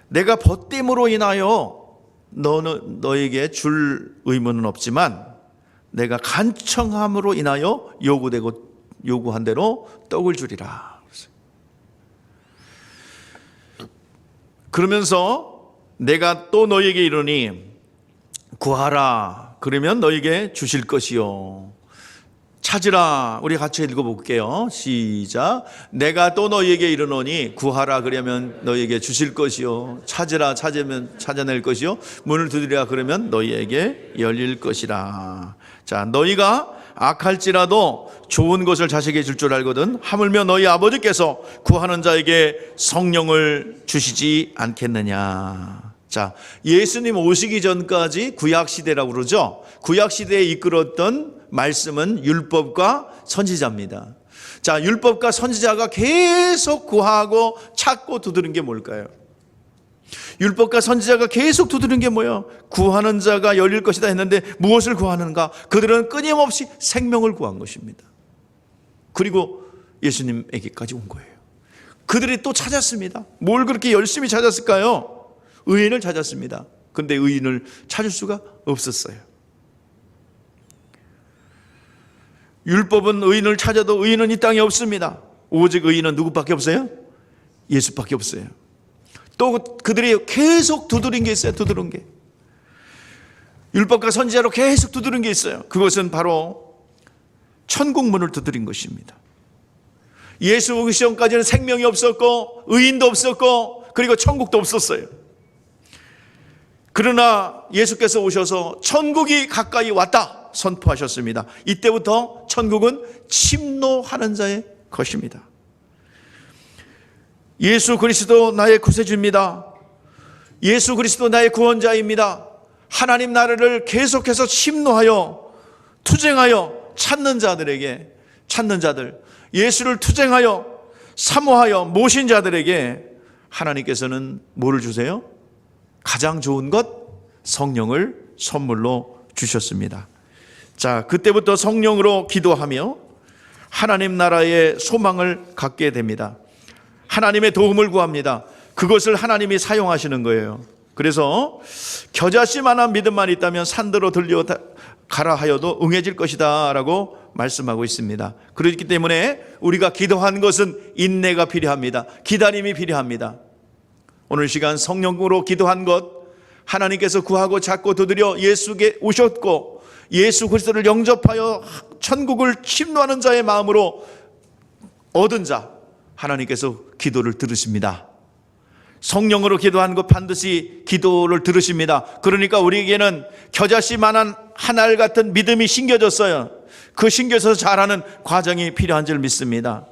[SPEAKER 1] 내가 벗됨으로 인하여 너에게 줄 의무는 없지만 내가 간청함으로 인하여 요구한 대로 떡을 주리라. 그러면서 내가 또 너에게 이르니 구하라. 그러면 너에게 주실 것이요. 찾으라. 우리 같이 읽어볼게요. 시작. 내가 또 너에게 이르노니 구하라 그러면 너에게 주실 것이요. 찾으라. 찾으면 찾아낼 것이요. 문을 두드리라 그러면 너희에게 열릴 것이라. 자, 너희가 악할지라도 좋은 것을 자식에게 줄 줄 알거든 하물며 너희 아버지께서 구하는 자에게 성령을 주시지 않겠느냐. 자, 예수님 오시기 전까지 구약시대라고 그러죠. 구약시대에 이끌었던 말씀은 율법과 선지자입니다. 자, 율법과 선지자가 계속 구하고 찾고 두드린 게 뭘까요? 율법과 선지자가 계속 두드린 게 뭐예요? 구하는 자가 열릴 것이다 했는데 무엇을 구하는가? 그들은 끊임없이 생명을 구한 것입니다. 그리고 예수님에게까지 온 거예요. 그들이 또 찾았습니다. 뭘 그렇게 열심히 찾았을까요? 의인을 찾았습니다. 그런데 의인을 찾을 수가 없었어요. 율법은 의인을 찾아도 의인은 이 땅에 없습니다. 오직 의인은 누구밖에 없어요? 예수밖에 없어요. 또 그들이 계속 두드린 게 있어요. 두드린 게. 율법과 선지자로 계속 두드린 게 있어요. 그것은 바로 천국 문을 두드린 것입니다. 예수 오기 전까지는 생명이 없었고 의인도 없었고 그리고 천국도 없었어요. 그러나 예수께서 오셔서 천국이 가까이 왔다 선포하셨습니다. 이때부터 천국은 침노하는 자의 것입니다. 예수 그리스도 나의 구세주입니다. 예수 그리스도 나의 구원자입니다. 하나님 나라를 계속해서 침노하여 투쟁하여 찾는 자들, 예수를 투쟁하여 사모하여 모신 자들에게 하나님께서는 뭐를 주세요? 가장 좋은 것, 성령을 선물로 주셨습니다. 자, 그때부터 성령으로 기도하며 하나님 나라의 소망을 갖게 됩니다. 하나님의 도움을 구합니다. 그것을 하나님이 사용하시는 거예요. 그래서 겨자씨만한 믿음만 있다면 산더러 들려가라 하여도 응해질 것이다 라고 말씀하고 있습니다. 그렇기 때문에 우리가 기도한 것은 인내가 필요합니다. 기다림이 필요합니다. 오늘 시간 성령으로 기도한 것, 하나님께서 구하고 찾고 두드려 예수께 오셨고 예수 그리스도를 영접하여 천국을 침노하는 자의 마음으로 얻은 자, 하나님께서 기도를 들으십니다. 성령으로 기도한 것 반드시 기도를 들으십니다. 그러니까 우리에게는 겨자씨만한 한 알 같은 믿음이 심겨졌어요. 그 심겨서 자라는 과정이 필요한 줄 믿습니다.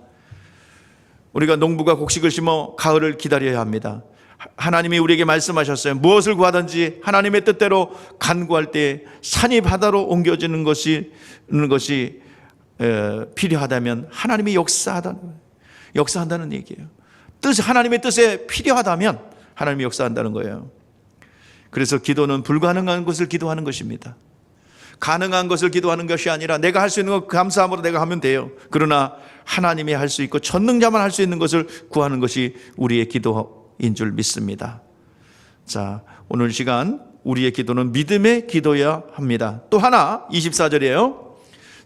[SPEAKER 1] 우리가 농부가 곡식을 심어 가을을 기다려야 합니다. 하나님이 우리에게 말씀하셨어요. 무엇을 구하든지 하나님의 뜻대로 간구할 때 산이 바다로 옮겨지는 것이 필요하다면 하나님이 역사한다는 얘기예요. 하나님의 뜻에 필요하다면 하나님이 역사한다는 거예요. 그래서 기도는 불가능한 것을 기도하는 것입니다. 가능한 것을 기도하는 것이 아니라 내가 할 수 있는 것 감사함으로 내가 하면 돼요. 그러나 하나님이 할 수 있고 전능자만 할 수 있는 것을 구하는 것이 우리의 기도인 줄 믿습니다. 자, 오늘 시간 우리의 기도는 믿음의 기도여야 합니다. 또 하나 24절이에요.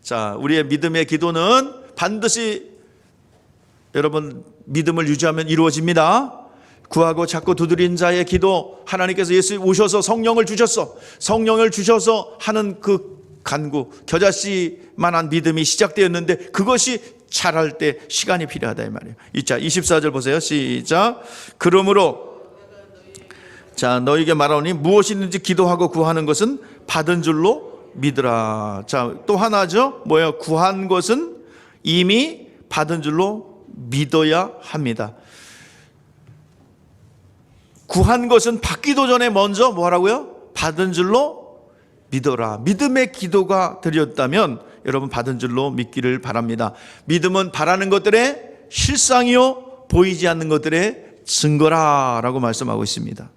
[SPEAKER 1] 자, 우리의 믿음의 기도는 반드시 여러분 믿음을 유지하면 이루어집니다. 구하고 찾고 두드린 자의 기도, 하나님께서 예수 오셔서 성령을 주셔서 하는 그 간구, 겨자씨만한 믿음이 시작되었는데 그것이 자랄 때 시간이 필요하다 이 말이에요. 자, 24절 보세요. 시작. 그러므로 자, 너에게 말하오니 무엇이든지 기도하고 구하는 것은 받은 줄로 믿으라. 자, 또 하나죠. 뭐예요? 구한 것은 이미 받은 줄로 믿어야 합니다. 구한 것은 받기도 전에 먼저 뭐라고요? 받은 줄로 믿어라. 믿음의 기도가 드렸다면 여러분 받은 줄로 믿기를 바랍니다. 믿음은 바라는 것들의 실상이요 보이지 않는 것들의 증거라라고 말씀하고 있습니다.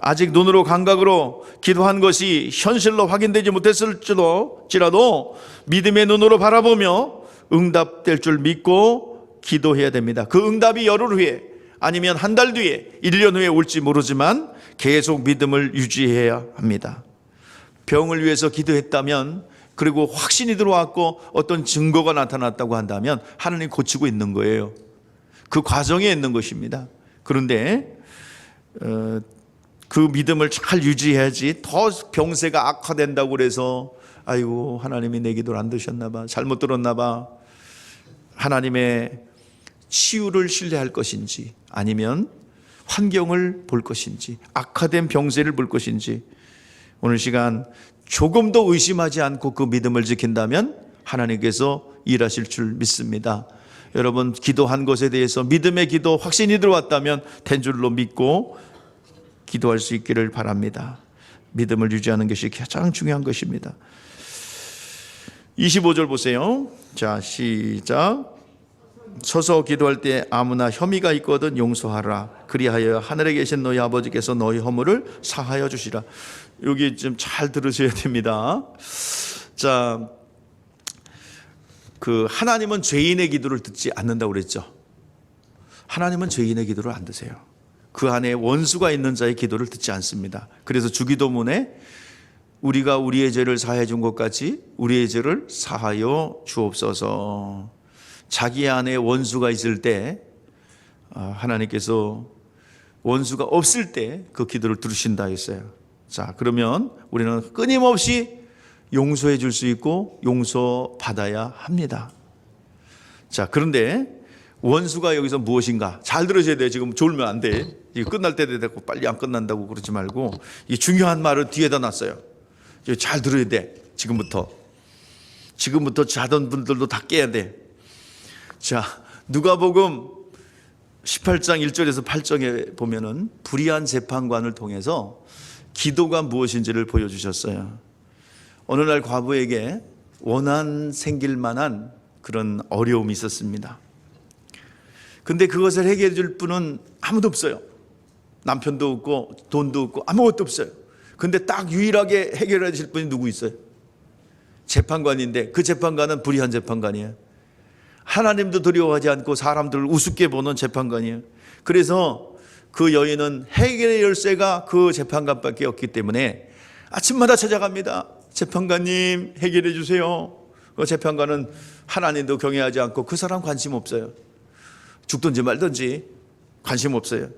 [SPEAKER 1] 아직 눈으로 감각으로 기도한 것이 현실로 확인되지 못했을지라도 믿음의 눈으로 바라보며 응답될 줄 믿고 기도해야 됩니다. 그 응답이 열흘 후에 아니면 한 달 뒤에 1년 후에 올지 모르지만 계속 믿음을 유지해야 합니다. 병을 위해서 기도했다면 그리고 확신이 들어왔고 어떤 증거가 나타났다고 한다면 하나님 고치고 있는 거예요. 그 과정에 있는 것입니다. 그런데 그 믿음을 잘 유지해야지 더 병세가 악화된다고 그래서 아이고 하나님이 내 기도를 안 들으셨나 봐, 잘못 들었나 봐, 하나님의 치유를 신뢰할 것인지 아니면 환경을 볼 것인지 악화된 병세를 볼 것인지 오늘 시간 조금 더 의심하지 않고 그 믿음을 지킨다면 하나님께서 일하실 줄 믿습니다. 여러분 기도한 것에 대해서 믿음의 기도 확신이 들어왔다면 된 줄로 믿고 기도할 수 있기를 바랍니다. 믿음을 유지하는 것이 가장 중요한 것입니다. 25절 보세요. 자, 시작. 서서 기도할 때 아무나 혐의가 있거든 용서하라. 그리하여 하늘에 계신 너희 아버지께서 너희 허물을 사하여 주시라. 여기 좀 잘 들으셔야 됩니다. 자, 하나님은 죄인의 기도를 듣지 않는다고 그랬죠. 하나님은 죄인의 기도를 안 드세요. 그 안에 원수가 있는 자의 기도를 듣지 않습니다. 그래서 주기도문에 우리가 우리의 죄를 사하여 준 것 같이 우리의 죄를 사하여 주옵소서. 자기 안에 원수가 있을 때 하나님께서 원수가 없을 때 그 기도를 들으신다 했어요. 자, 그러면 우리는 끊임없이 용서해 줄 수 있고 용서받아야 합니다. 자, 그런데 원수가 여기서 무엇인가 잘 들으셔야 돼요. 지금 졸면 안 돼. 이거 끝날 때 되고 빨리 안 끝난다고 그러지 말고 이 중요한 말을 뒤에다 놨어요. 잘 들어야 돼. 지금부터 자던 분들도 다 깨야 돼. 자, 누가복음 18장 1절에서 8절에 보면은 불의한 재판관을 통해서 기도가 무엇인지를 보여주셨어요. 어느 날 과부에게 원한 생길 만한 그런 어려움이 있었습니다. 근데 그것을 해결해 줄 분은 아무도 없어요. 남편도 없고 돈도 없고 아무것도 없어요. 근데 딱 유일하게 해결해 줄 분이 누구 있어요? 재판관인데 그 재판관은 불의한 재판관이에요. 하나님도 두려워하지 않고 사람들을 우습게 보는 재판관이에요. 그래서 그 여인은 해결의 열쇠가 그 재판관밖에 없기 때문에 아침마다 찾아갑니다. 재판관님 해결해 주세요. 그 재판관은 하나님도 경외하지 않고 그 사람 관심 없어요. 죽든지 말든지 관심 없어요.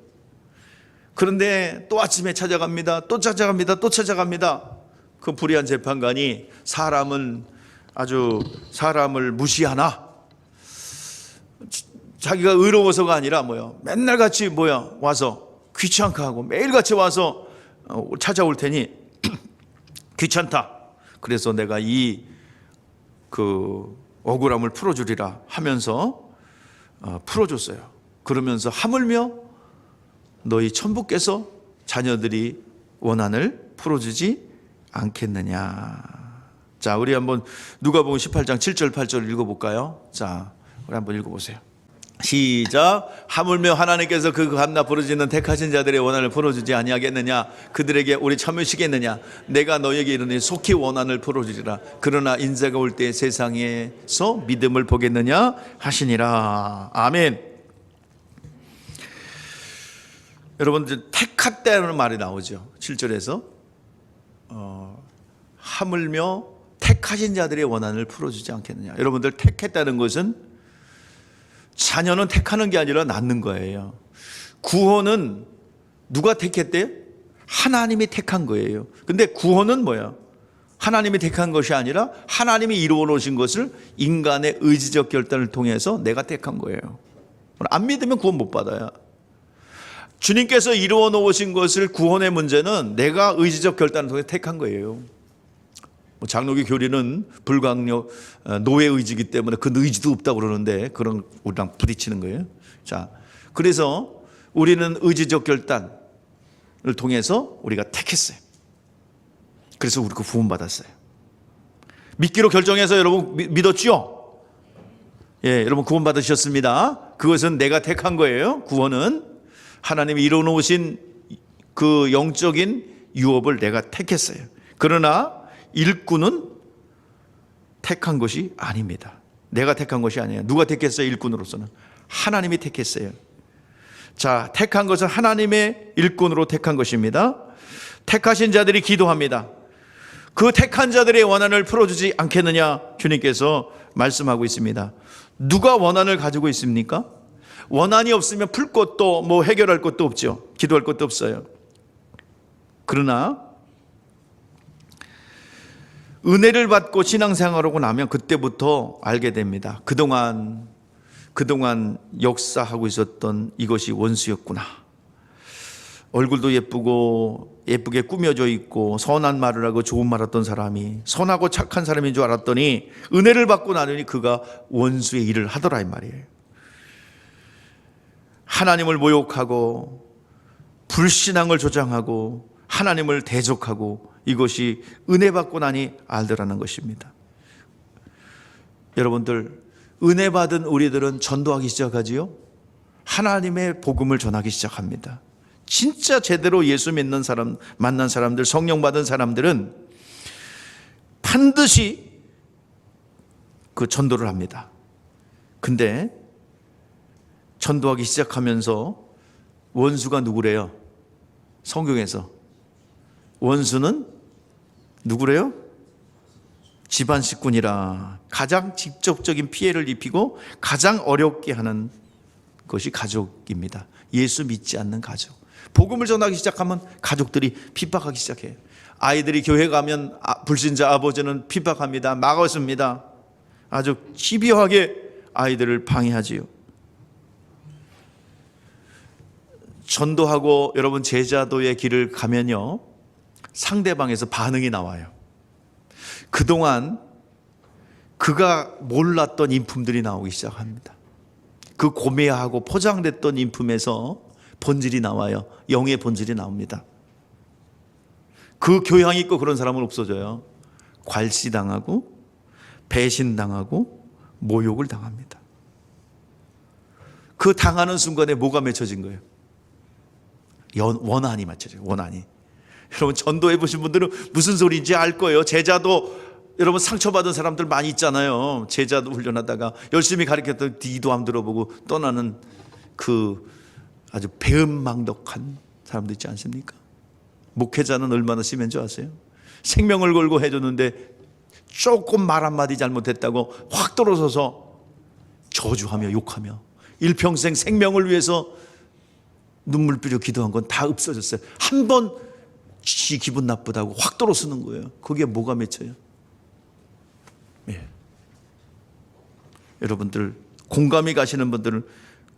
[SPEAKER 1] 그런데 또 아침에 찾아갑니다. 또 찾아갑니다. 그 불의한 재판관이 사람을 무시하나? 자기가 의로워서가 아니라 맨날 같이 와서 귀찮게 하고 매일같이 와서 찾아올 테니 귀찮다. 그래서 내가 그 억울함을 풀어주리라 하면서 풀어줬어요. 그러면서 하물며 너희 천부께서 자녀들이 원한을 풀어주지 않겠느냐. 자, 우리 한번 누가복음 18장 7절 8절 읽어볼까요? 자, 우리 한번 읽어보세요. 시작. 하물며 하나님께서 그 감나 부르짖는 택하신 자들의 원한을 풀어주지 아니하겠느냐. 그들에게 우리 참으시겠느냐. 내가 너에게 이르니 속히 원한을 풀어주리라. 그러나 인자가 올 때 세상에서 믿음을 보겠느냐 하시니라. 아멘. 여러분들 택했다는 말이 나오죠. 7절에서 하물며 택하신 자들의 원한을 풀어주지 않겠느냐. 여러분들 택했다는 것은 자녀는 택하는 게 아니라 낳는 거예요. 구원은 누가 택했대요? 하나님이 택한 거예요. 근데 구원은 뭐야? 하나님이 택한 것이 아니라 하나님이 이루어 놓으신 것을 인간의 의지적 결단을 통해서 내가 택한 거예요. 안 믿으면 구원 못 받아요. 주님께서 이루어 놓으신 것을, 구원의 문제는 내가 의지적 결단을 통해 택한 거예요. 장로교 교리는 불강력, 노예 의지이기 때문에 그 의지도 없다고 그러는데, 그런 우리랑 부딪히는 거예요. 자, 그래서 우리는 의지적 결단을 통해서 우리가 택했어요. 그래서 우리가 구원받았어요. 믿기로 결정해서 여러분 믿었죠? 예, 여러분 구원받으셨습니다. 그것은 내가 택한 거예요. 구원은 하나님이 이루어 놓으신 그 영적인 유업을 내가 택했어요. 그러나 일꾼은 택한 것이 아닙니다. 내가 택한 것이 아니에요. 누가 택했어요? 일꾼으로서는 하나님이 택했어요. 자, 택한 것은 하나님의 일꾼으로 택한 것입니다. 택하신 자들이 기도합니다. 그 택한 자들의 원한을 풀어주지 않겠느냐, 주님께서 말씀하고 있습니다. 누가 원한을 가지고 있습니까? 원한이 없으면 풀 것도 뭐 해결할 것도 없죠. 기도할 것도 없어요. 그러나 은혜를 받고 신앙생활하고 나면 그때부터 알게 됩니다. 그동안 역사하고 있었던 이것이 원수였구나. 얼굴도 예쁘고 예쁘게 꾸며져 있고 선한 말을 하고 좋은 말 했던 사람이 선하고 착한 사람인 줄 알았더니 은혜를 받고 나더니 그가 원수의 일을 하더라 이 말이에요. 하나님을 모욕하고 불신앙을 조장하고 하나님을 대적하고, 이것이 은혜 받고 나니 알더라는 것입니다. 여러분들, 은혜 받은 우리들은 전도하기 시작하지요. 하나님의 복음을 전하기 시작합니다. 진짜 제대로 예수 믿는 사람, 만난 사람들, 성령 받은 사람들은 반드시 그 전도를 합니다. 근데 전도하기 시작하면서 원수가 누구래요? 성경에서 원수는 누구래요? 집안 식구니라. 가장 직접적인 피해를 입히고 가장 어렵게 하는 것이 가족입니다. 예수 믿지 않는 가족. 복음을 전하기 시작하면 가족들이 핍박하기 시작해요. 아이들이 교회 가면 불신자 아버지는 핍박합니다. 막았습니다. 아주 집요하게 아이들을 방해하지요. 전도하고 여러분 제자도의 길을 가면요, 상대방에서 반응이 나와요. 그동안 그가 몰랐던 인품들이 나오기 시작합니다. 그 고매하고 포장됐던 인품에서 본질이 나와요. 영의 본질이 나옵니다. 그 교양이 있고 그런 사람은 없어져요. 괄시당하고 배신당하고 모욕을 당합니다. 그 당하는 순간에 뭐가 맺혀진 거예요? 원한이 맺혀져요. 원한이. 여러분 전도해 보신 분들은 무슨 소리인지 알 거예요. 제자도 여러분 상처받은 사람들 많이 있잖아요. 제자도 훈련하다가 열심히 가르쳤더니 뒤도 안 들어보고 떠나는 그 아주 배은망덕한 사람도 있지 않습니까? 목회자는 얼마나 심한 줄 아세요? 생명을 걸고 해줬는데 조금 말 한마디 잘못했다고 확 들어서서 저주하며 욕하며 일평생 생명을 위해서 눈물 뿌려 기도한 건 다 없어졌어요. 한 번 지 기분 나쁘다고 확 들어서는 거예요. 거기에 뭐가 맺혀요? 예. 여러분들 공감이 가시는 분들은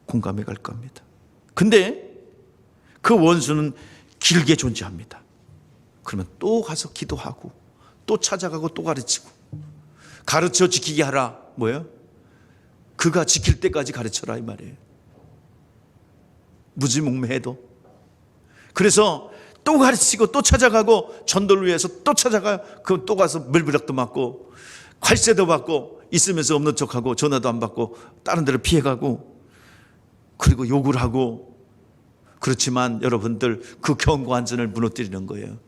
[SPEAKER 1] 공감이 갈 겁니다. 근데 그 원수는 길게 존재합니다. 그러면 또 가서 기도하고 또 찾아가고 또 가르치고, 가르쳐 지키게 하라. 뭐예요? 그가 지킬 때까지 가르쳐라 이 말이에요. 무지몽매해도. 그래서 또 가르치고 또 찾아가고, 전도를 위해서 또 찾아가요. 그럼 또 가서 물부락도 맞고 괄세도 받고 있으면서 없는 척하고 전화도 안 받고 다른 데로 피해가고, 그리고 욕을 하고. 그렇지만 여러분들 그 견고한전을 무너뜨리는 거예요.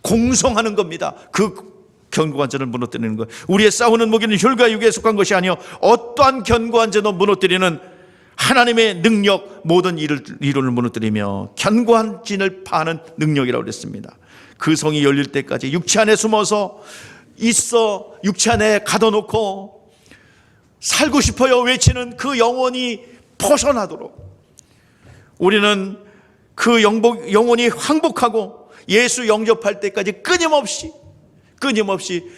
[SPEAKER 1] 공성하는 겁니다. 그 견고한전을 무너뜨리는 거예요. 우리의 싸우는 무기는 혈과 육에 속한 것이 아니요 어떠한 견고한전도 무너뜨리는 하나님의 능력, 모든 이론을 무너뜨리며 견고한 진을 파는 능력이라고 그랬습니다. 그 성이 열릴 때까지 육체 안에 숨어서 있어 육체 안에 가둬놓고 살고 싶어요 외치는 그 영혼이 벗어나도록 우리는 그 영혼이 항복하고 예수 영접할 때까지 끊임없이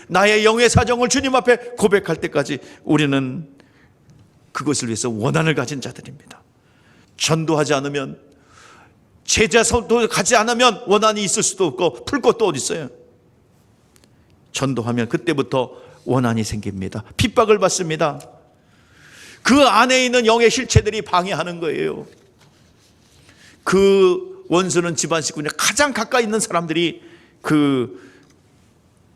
[SPEAKER 1] 나의 영의 사정을 주님 앞에 고백할 때까지 우리는 그것을 위해서 원한을 가진 자들입니다. 전도하지 않으면, 제자도 가지 않으면 원한이 있을 수도 없고 풀 것도 어디 있어요. 전도하면 그때부터 원한이 생깁니다. 핍박을 받습니다. 그 안에 있는 영의 실체들이 방해하는 거예요. 그 원수는 집안 식구냐, 가장 가까이 있는 사람들이 그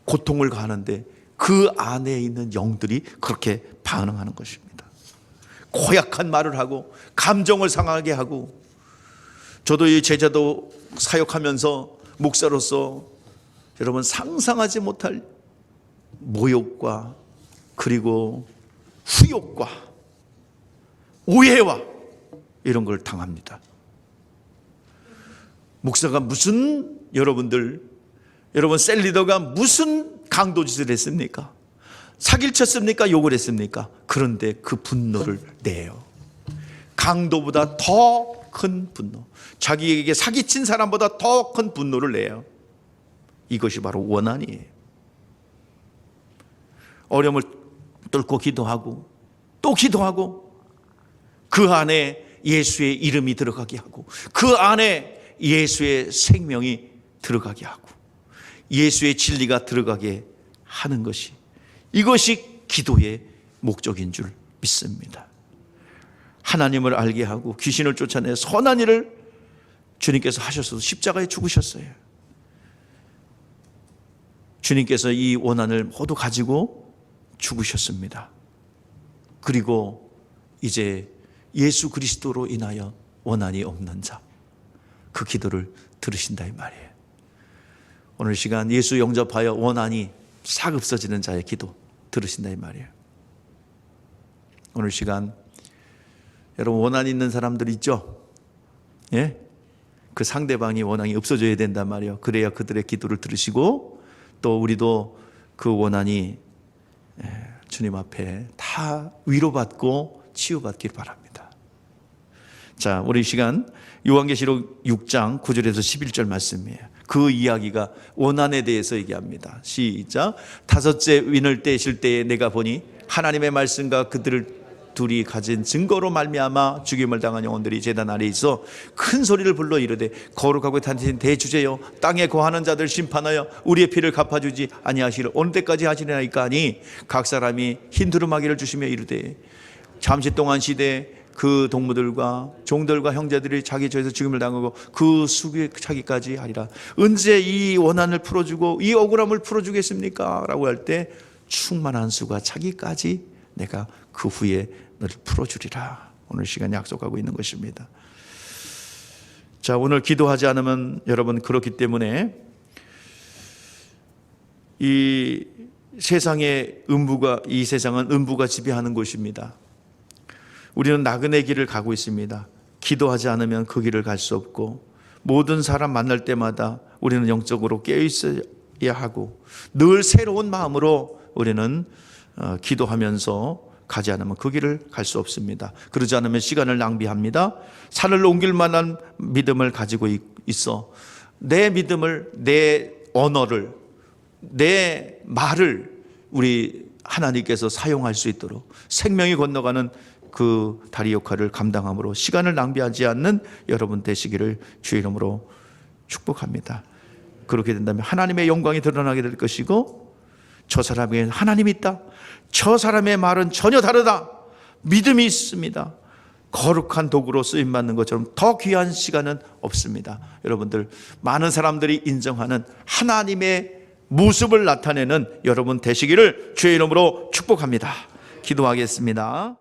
[SPEAKER 1] 고통을 가하는데 그 안에 있는 영들이 그렇게 반응하는 것입니다. 고약한 말을 하고 감정을 상하게 하고, 저도 이 제자도 사역하면서 목사로서 여러분 상상하지 못할 모욕과 그리고 후욕과 오해와 이런 걸 당합니다. 목사가 무슨, 여러분 셀리더가 무슨 강도짓을 했습니까? 사기를 쳤습니까? 욕을 했습니까? 그런데 그 분노를 내요. 강도보다 더 큰 분노, 자기에게 사기친 사람보다 더 큰 분노를 내요. 이것이 바로 원한이에요. 어려움을 뚫고 기도하고 또 기도하고, 그 안에 예수의 이름이 들어가게 하고, 그 안에 예수의 생명이 들어가게 하고, 예수의 진리가 들어가게 하는 것이, 이것이 기도의 목적인 줄 믿습니다. 하나님을 알게 하고 귀신을 쫓아내 선한 일을 주님께서 하셔서 십자가에 죽으셨어요. 주님께서 이 원한을 모두 가지고 죽으셨습니다. 그리고 이제 예수 그리스도로 인하여 원한이 없는 자, 그 기도를 들으신다 이 말이에요. 오늘 시간 예수 영접하여 원한이 싹 없어지는 자의 기도 들으신다 이 말이에요. 오늘 시간 여러분 원한 있는 사람들 있죠? 예? 그 상대방이 원한이 없어져야 된단 말이에요. 그래야 그들의 기도를 들으시고 또 우리도 그 원한이 주님 앞에 다 위로받고 치유받길 바랍니다. 자, 우리 시간 요한계시록 6장 9절에서 11절 말씀이에요. 그 이야기가 원한에 대해서 얘기합니다. 시작. 다섯째 윈을 떼실 때에 내가 보니 하나님의 말씀과 그들을 둘이 가진 증거로 말미암아 죽임을 당한 영혼들이 제단 아래에 있어 큰 소리를 불러 이르되 거룩하고 탄신 대주제여 땅에 거하는 자들 심판하여 우리의 피를 갚아주지 아니하시려 어느 때까지 하시리나이까 하니 각 사람이 흰 두루마기를 주시며 이르되 잠시 동안 시대에 그 동무들과 종들과 형제들이 자기 죄에서 죽임을 당하고 그 수구에 차기까지 하리라. 언제 이 원한을 풀어주고 이 억울함을 풀어주겠습니까? 라고 할 때 충만한 수가 차기까지 내가 그 후에 너를 풀어주리라. 오늘 시간 약속하고 있는 것입니다. 자, 오늘 기도하지 않으면 여러분 그렇기 때문에 이 세상의 이 세상은 음부가 지배하는 곳입니다. 우리는 나그네 길을 가고 있습니다. 기도하지 않으면 그 길을 갈 수 없고, 모든 사람 만날 때마다 우리는 영적으로 깨어 있어야 하고 늘 새로운 마음으로 우리는 기도하면서 가지 않으면 그 길을 갈 수 없습니다. 그러지 않으면 시간을 낭비합니다. 산을 옮길 만한 믿음을 가지고 있어 내 믿음을, 내 언어를, 내 말을 우리 하나님께서 사용할 수 있도록 생명이 건너가는 그 다리 역할을 감당함으로 시간을 낭비하지 않는 여러분 되시기를 주의 이름으로 축복합니다. 그렇게 된다면 하나님의 영광이 드러나게 될 것이고, 저 사람에게는 하나님이 있다, 저 사람의 말은 전혀 다르다, 믿음이 있습니다, 거룩한 도구로 쓰임받는 것처럼 더 귀한 시간은 없습니다. 여러분들, 많은 사람들이 인정하는 하나님의 모습을 나타내는 여러분 되시기를 주의 이름으로 축복합니다. 기도하겠습니다.